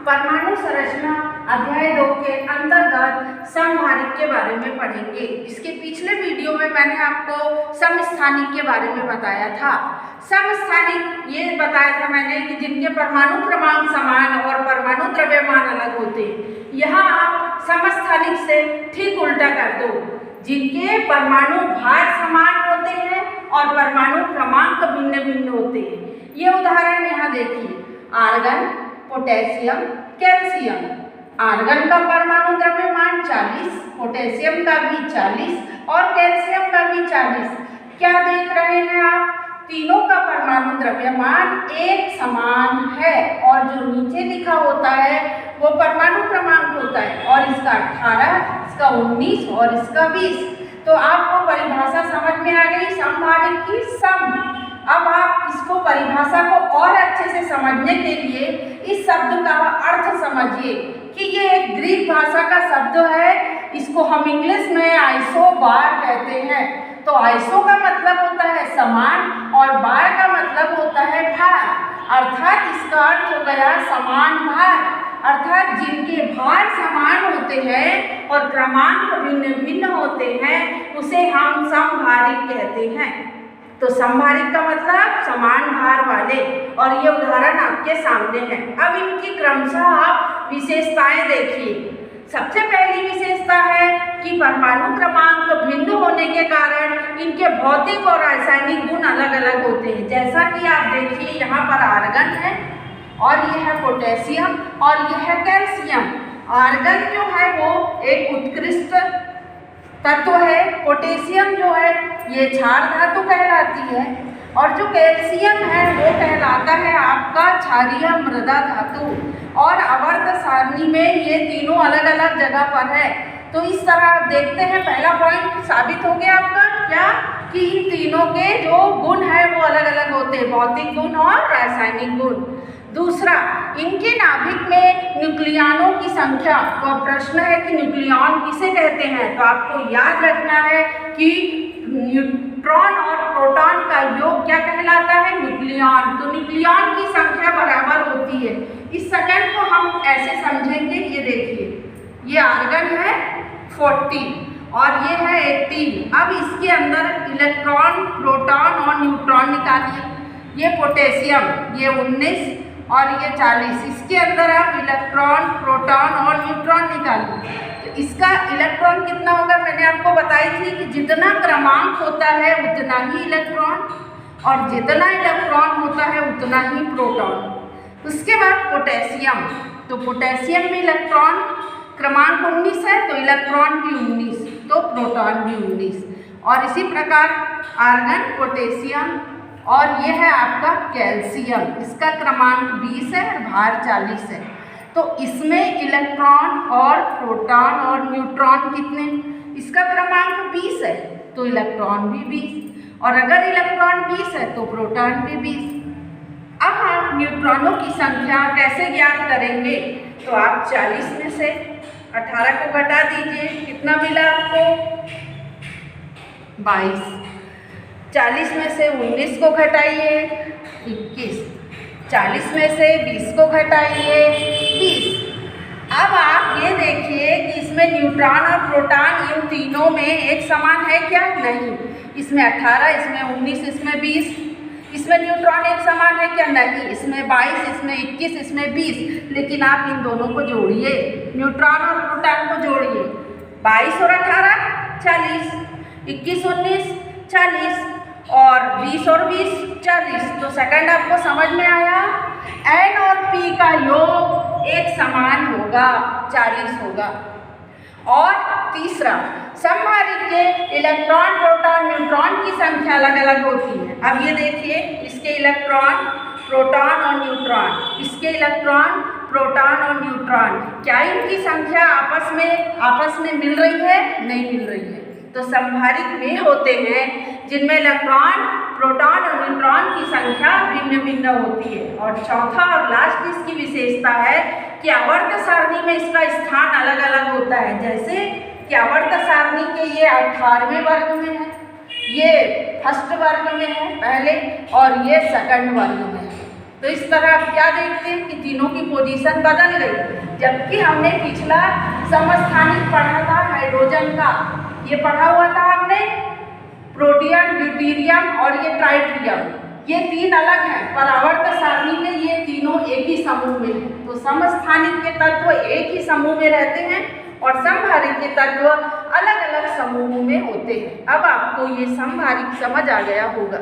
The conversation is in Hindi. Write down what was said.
परमाणु संरचना अध्याय 2 के अंतर्गत समभारित के बारे में पढ़ेंगे। इसके पिछले वीडियो में मैंने आपको समस्थानिक के बारे में बताया था। समस्थानिक ये बताया था मैंने कि जिनके परमाणु क्रमांक समान और परमाणु द्रव्यमान अलग होते हैं। यहाँ आप समस्थानिक से ठीक उल्टा कर दो, जिनके परमाणु भार समान होते हैं और परमाणु क्रमांक भिन्न भिन्न होते हैं। ये उदाहरण यहाँ देखिए, आर्गन, पोटेशियम, कैल्शियम। आर्गन का परमाणु द्रव्यमान 40, पोटेशियम का भी 40 और कैल्शियम का भी 40। क्या देख रहे हैं आप? तीनों का परमाणु द्रव्यमान एक समान है और जो नीचे लिखा होता है वो परमाणु क्रमांक होता है, और इसका 18, इसका 19 और इसका 20। तो आपको परिभाषा समझ में आ गई समभारित की सम। अब आप इसको परिभाषा को और अच्छे से समझने के लिए इस शब्द का अर्थ समझिए कि ये एक ग्रीक भाषा का शब्द है। इसको हम इंग्लिश में आइसोबार कहते हैं। तो आइसो का मतलब होता है समान और बार का मतलब होता है भार, अर्थात इसका अर्थ हो गया समान भार। अर्थात जिनके भार समान होते हैं और क्रमांक भिन्न भिन्न होते हैं उसे हम समभारित कहते हैं। तो समभारित का मतलब समान भार वाले, और ये उदाहरण आपके सामने है। अब इनकी क्रमशः आप विशेषताएं देखिए। सबसे पहली विशेषता है कि परमाणु क्रमांक भिन्न होने के कारण इनके भौतिक और रासायनिक गुण अलग अलग होते हैं। जैसा कि आप देखिए, यहाँ पर आर्गन है और यह है पोटेशियम और यह है कैल्शियम। आर्गन जो है वो एक उत्कृष्ट तत्व है, पोटेशियम जो है ये क्षार धातु कहलाती है, और जो कैल्शियम है वो कहलाता है आपका क्षारीय मृदा धातु। और आवर्त सारणी में ये तीनों अलग अलग जगह पर है। तो इस तरह आप देखते हैं, पहला पॉइंट साबित हो गया आपका क्या, कि इन तीनों के जो गुण है वो अलग अलग होते हैं, भौतिक गुण और रासायनिक गुण। दूसरा, इनके नाभिक में न्यूक्लियनों की संख्या। तो प्रश्न है कि न्यूक्लियन किसे कहते हैं? तो आपको याद रखना है कि न्यूट्रॉन और प्रोटॉन का योग क्या कहलाता है? न्यूक्लियन। तो न्यूक्लियन की संख्या बराबर होती है। इस सेकंड को हम ऐसे समझेंगे, ये देखिए, ये आर्गन है 40 और ये है 18। अब इसके अंदर इलेक्ट्रॉन, प्रोटॉन और न्यूट्रॉन निकालिए। ये पोटेशियम, ये 19 और ये 40। इसके अंदर आप इलेक्ट्रॉन, प्रोटॉन और न्यूट्रॉन निकालिए। तो इसका इलेक्ट्रॉन कितना होगा? मैंने आपको बताई थी कि जितना क्रमांक होता है उतना ही इलेक्ट्रॉन, और जितना इलेक्ट्रॉन होता है उतना ही प्रोटॉन। उसके बाद पोटेशियम। तो पोटेशियम में इलेक्ट्रॉन क्रमांक 19 है तो इलेक्ट्रॉन भी 19, तो प्रोटॉन भी 19। और इसी प्रकार आर्गन, पोटेशियम और ये है आपका कैल्शियम, इसका क्रमांक 20 है और भार 40 है। तो इसमें इलेक्ट्रॉन और प्रोटॉन और न्यूट्रॉन कितने? इसका क्रमांक 20 है तो इलेक्ट्रॉन भी 20, और अगर इलेक्ट्रॉन 20 है तो प्रोटॉन भी 20। अब आप न्यूट्रॉनों की संख्या कैसे ज्ञात करेंगे? तो आप 40 में से 18 को घटा दीजिए, कितना मिला आपको? 22। 40 में से 19 को घटाइए, 21। 40 में से 20 को घटाइए, 20। अब आप ये देखिए कि इसमें न्यूट्रॉन और प्रोटॉन इन तीनों में एक समान है क्या? नहीं। इसमें 18, इसमें 19, इसमें 20। इसमें न्यूट्रॉन एक समान है क्या? नहीं। इसमें 22, इसमें 21, इसमें 20। लेकिन आप इन दोनों को जोड़िए, न्यूट्रॉन और प्रोटॉन को जोड़िए। 22 और 18 40, 21 19 40 और 20 और 20 40। तो सेकंड आपको समझ में आया, N और P का योग एक समान होगा, 40 होगा। और तीसरा, समभारित के इलेक्ट्रॉन, प्रोटॉन, न्यूट्रॉन की संख्या अलग अलग होती है। अब ये देखिए, इसके इलेक्ट्रॉन, प्रोटॉन और न्यूट्रॉन, इसके इलेक्ट्रॉन, प्रोटॉन और न्यूट्रॉन, क्या इनकी संख्या आपस में मिल रही है? नहीं मिल रही है। तो समभारित वे होते हैं जिनमें इलेक्ट्रॉन, प्रोटॉन और न्यूट्रॉन की संख्या भिन्न भिन्न होती है। और चौथा और लास्ट इसकी विशेषता है कि आवर्त सारणी में इसका स्थान अलग अलग होता है। जैसे कि आवर्त सारणी के ये 18वें वर्ग में है, ये फर्स्ट वर्ग में है पहले, और ये सेकंड वर्ग में है। तो इस तरह आप क्या देखते हैं कि तीनों की पोजीशन बदल गई। जबकि हमने पिछला समस्थानिक पढ़ा था हाइड्रोजन का, ये पढ़ा हुआ था हमने प्रोटियम, ड्यूटेरियम और ये ट्राइटिरियम, ये तीन अलग हैं। परावर्त सारणी में ये तीनों एक ही समूह में हैं। तो समस्थानिक के तत्व एक ही समूह में रहते हैं और समभारित के तत्व अलग अलग समूहों में होते हैं। अब आपको ये समभारित समझ आ गया होगा।